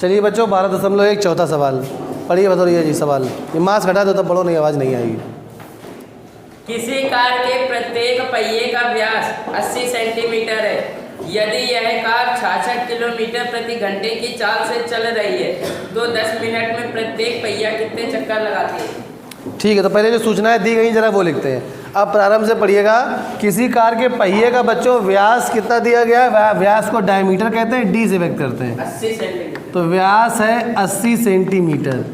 चलिए बच्चों 12.1 चौथा सवाल पढ़िए। बताइए जी सवाल, ये मास्क हटा दो तब पढ़ो, नहीं आवाज़ नहीं आएगी। किसी कार के प्रत्येक पहिए का व्यास 80 सेंटीमीटर है। यदि यह कार 66 किलोमीटर प्रति घंटे की चाल से चल रही है तो 10 मिनट में प्रत्येक पहिया कितने चक्कर लगाती है? ठीक है, तो पहले जो सूचनाएं दी गई जरा वो लिखते हैं। अब प्रारंभ से पढ़िएगा। किसी कार के पहिए का बच्चों व्यास कितना दिया गया है? व्यास को डायमीटर कहते हैं, डी से व्यक्त करते हैं। 80 सेंटीमीटर। तो व्यास है 80 सेंटीमीटर।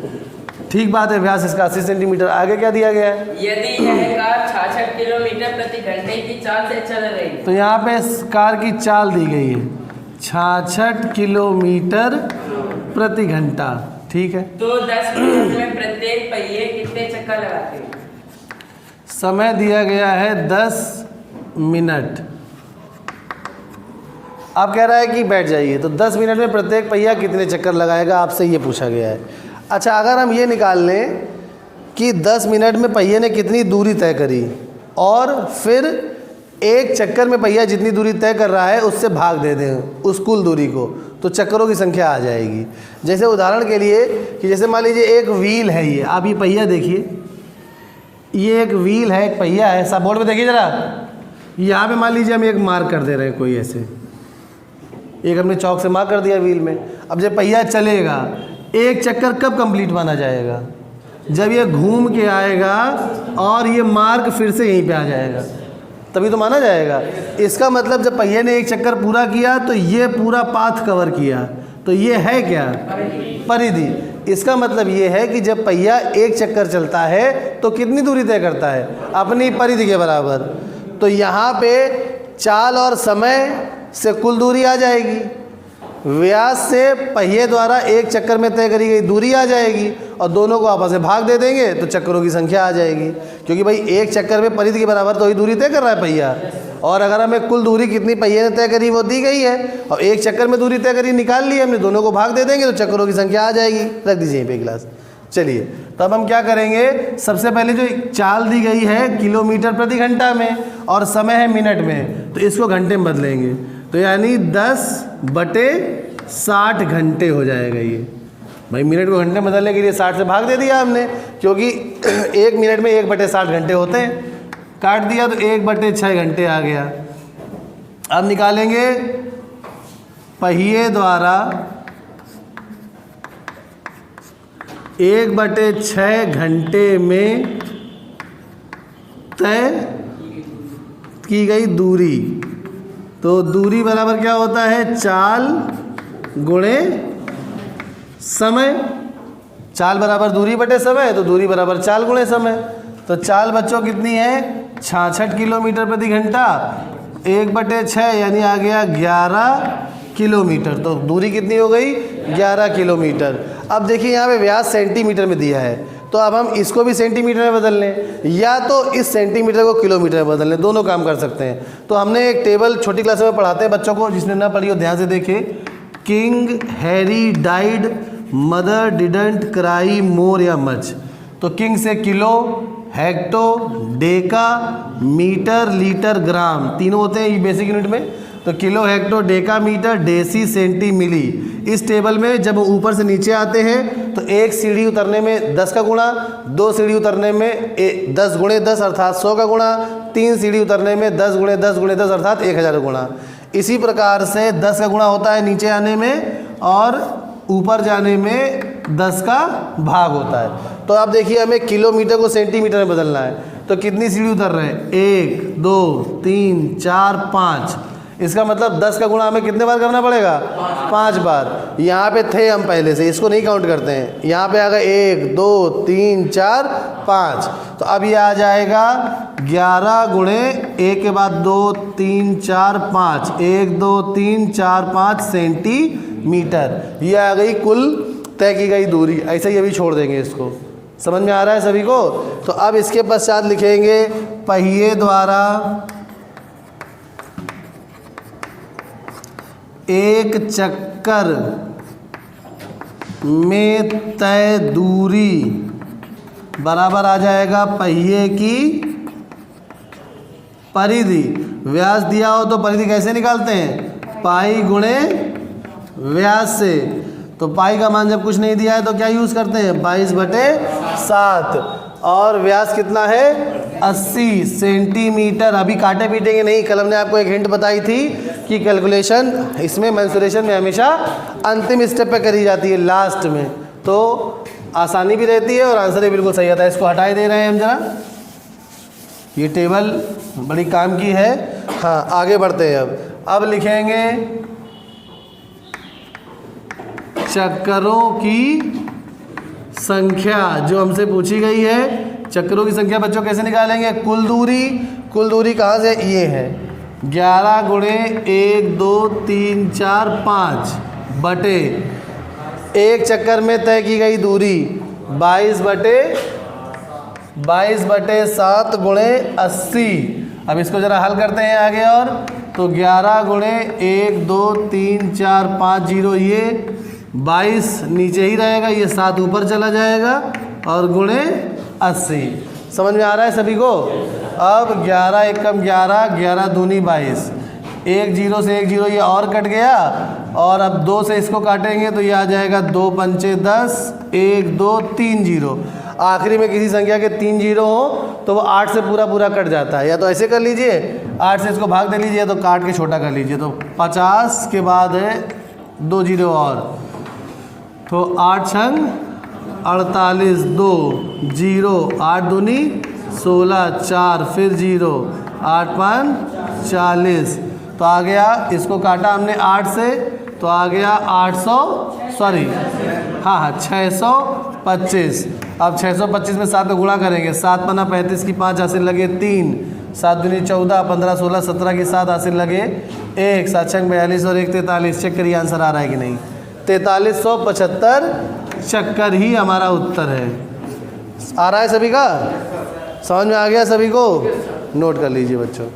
ठीक बात है, व्यास इसका 80 सेंटीमीटर। आगे क्या दिया गया है? यदि यह कार 66 किलोमीटर प्रति घंटे की चाल से चल रही है तो यहाँ पे इस कार की चाल दी गई है 66 किलोमीटर प्रति घंटा। ठीक है, तो 10 मिनट में प्रत्येक पहिए कितने चक्कर लगाते हैं? समय दिया गया है 10 मिनट। आप कह रहा है कि बैठ जाइए, तो 10 मिनट में प्रत्येक पहिया कितने चक्कर लगाएगा, आपसे ये पूछा गया है। अच्छा, अगर हम ये निकाल लें कि 10 मिनट में पहिए ने कितनी दूरी तय करी और फिर एक चक्कर में पहिया जितनी दूरी तय कर रहा है उससे भाग दे दें उस कुल दूरी को, तो चक्करों की संख्या आ जाएगी। जैसे उदाहरण के लिए कि जैसे मान लीजिए एक व्हील है, ये आप ये पहिया देखिए, ये एक व्हील है, एक पहिया है। सब बोर्ड पे देखिए ज़रा, यहाँ पे मान लीजिए हम एक मार्क कर दे रहे हैं, कोई ऐसे एक हमने चौक से मार्क कर दिया व्हील में। अब जब पहिया चलेगा, एक चक्कर कब कंप्लीट माना जाएगा? जब ये घूम के आएगा और ये मार्क फिर से यहीं पे आ जाएगा, तभी तो माना जाएगा। इसका मतलब जब पहिए ने एक चक्कर पूरा किया तो ये पूरा पाथ कवर किया, तो ये है क्या? परिधि। इसका मतलब ये है कि जब पहिया एक चक्कर चलता है तो कितनी दूरी तय करता है? अपनी परिधि के बराबर। तो यहाँ पे चाल और समय से कुल दूरी आ जाएगी, व्यास से पहिए द्वारा एक चक्कर में तय करी गई दूरी आ जाएगी, और दोनों को आपस में भाग दे देंगे तो चक्करों की संख्या आ जाएगी। क्योंकि भाई एक चक्कर में परिधि के बराबर तो ही दूरी तय कर रहा है पहिया, और अगर हमें कुल दूरी कितनी पहिए ने तय करी वो दी गई है, और एक चक्कर में दूरी तय करी निकाल ली हमने, दोनों को भाग दे देंगे तो चक्करों की संख्या आ जाएगी। रख दीजिए यहीं पे गिलास। चलिए, तो अब हम क्या करेंगे? सबसे पहले जो चाल दी गई है किलोमीटर प्रति घंटा में और समय है मिनट में, तो इसको घंटे में बदलेंगे, तो यानी 10/60 घंटे हो जाएगा। ये भाई मिनट को घंटे में बदलने के लिए 60 से भाग दे दिया हमने, क्योंकि एक मिनट में 1/60 घंटे होते हैं। काट दिया तो 1/6 घंटे आ गया। अब निकालेंगे पहिए द्वारा 1/6 घंटे में तय की गई दूरी। तो दूरी बराबर क्या होता है? चाल गुणे समय। चाल बराबर दूरी बटे समय, तो दूरी बराबर चाल गुणे समय। तो चाल बच्चों कितनी है? 66 किलोमीटर प्रति घंटा। 1/6 यानी आ गया 11 किलोमीटर। तो दूरी कितनी हो गई? 11 किलोमीटर। अब देखिए यहाँ पे व्यास सेंटीमीटर में दिया है, तो अब हम इसको भी सेंटीमीटर में बदल लें, या तो इस सेंटीमीटर को किलोमीटर में बदल लें, दोनों काम कर सकते हैं। तो हमने एक टेबल छोटी क्लास में पढ़ाते हैं बच्चों को, जिसने ना पढ़ी हो ध्यान से देखे। King Harry died, mother didn't cry more या मच। तो किंग से kilo, hecto, deca, metre, litre, gram, तीनों होते हैं ये बेसिक यूनिट में। तो kilo, hecto, deca, metre, deci, centi, milli. इस टेबल में जब ऊपर से नीचे आते हैं तो एक सीढ़ी उतरने में 10 का गुणा, 2 सीढ़ी उतरने में 10 × 10 अर्थात 100 का गुणा, 3 सीढ़ी उतरने में 10 × 10 × 10 अर्थात 1000 गुणा। इसी प्रकार से 10 का गुणा होता है नीचे आने में, और ऊपर जाने में 10 का भाग होता है। तो आप देखिए हमें किलोमीटर को सेंटीमीटर में बदलना है, तो कितनी सीढ़ी उतर रहे हैं? 1 2 3 4 5। इसका मतलब 10 का गुणा हमें कितने बार करना पड़ेगा? 5 बार। यहाँ पे थे हम पहले से, इसको नहीं काउंट करते हैं। यहाँ पे आ गए 1 2 3 4 5। तो अब ये आ जाएगा 11 गुणे 1 के बाद 2 3 4 5, 1 2 3 4 5 सेंटीमीटर। ये आ गई कुल तय की गई दूरी। ऐसे ही अभी छोड़ देंगे इसको। समझ में आ रहा है सभी को? तो अब इसके पश्चात लिखेंगे पहिए द्वारा एक चक्कर में तय दूरी बराबर आ जाएगा पहिए की परिधि। व्यास दिया हो तो परिधि कैसे निकालते हैं? पाई गुणे व्यास से। तो पाई का मान जब कुछ नहीं दिया है तो क्या यूज़ करते हैं, 22/7। और व्यास कितना है, 80 सेंटीमीटर। अभी काटे पीटेंगे नहीं, कलम ने आपको एक हिंट बताई थी कि कैलकुलेशन इसमें मेंसुरेशन में हमेशा अंतिम स्टेप पे करी जाती है, लास्ट में, तो आसानी भी रहती है और आंसर भी बिल्कुल सही आता है। इसको हटाए दे रहे हैं हम जरा, ये टेबल बड़ी काम की है। हाँ आगे बढ़ते हैं। अब लिखेंगे चक्करों की संख्या जो हमसे पूछी गई है। चक्करों की संख्या बच्चों कैसे निकालेंगे, कुल दूरी कहाँ से, ये है 11 गुणे 1 2 3 4 5 बटे एक चक्कर में तय की गई दूरी 22/7 गुणे 80। अब इसको ज़रा हल करते हैं आगे और, तो 11 गुणे 1 2 3 4 5 0, ये 22 नीचे ही रहेगा, ये 7 ऊपर चला जाएगा और गुणे 80। समझ में आ रहा है सभी को। अब 11 एकम 11, 11 दूनी 22, 1 0 से 1 0 ये और कट गया, और अब 2 से इसको काटेंगे तो ये आ जाएगा 2 पंचे 10, 1 2 3 0। आखिरी में किसी संख्या के 3 0 हो तो वो 8 से पूरा कट जाता है, या तो ऐसे कर लीजिए 8 से इसको भाग दे लीजिए, तो काट के छोटा कर लीजिए। तो 50 के बाद है 2 0 और, तो 8 छंग 48, 2 0, 8 दूनी 16, 4 फिर 0, 8 5 40। तो आ गया, इसको काटा हमने 8 से तो आ गया 625। अब 625 में 7 को गुणा करेंगे, 7 पन्ना 35 की 5 हासिल लगे 3, 7 दूनी 14, 15 16 17 की 7 हासिल लगे 1, 7 छंग 42 और 1 43। चेक करिए आंसर आ रहा है कि नहीं। 4375 चक्कर ही हमारा उत्तर है। आ रहा है सभी का, समझ में आ गया सभी को, नोट कर लीजिए बच्चों।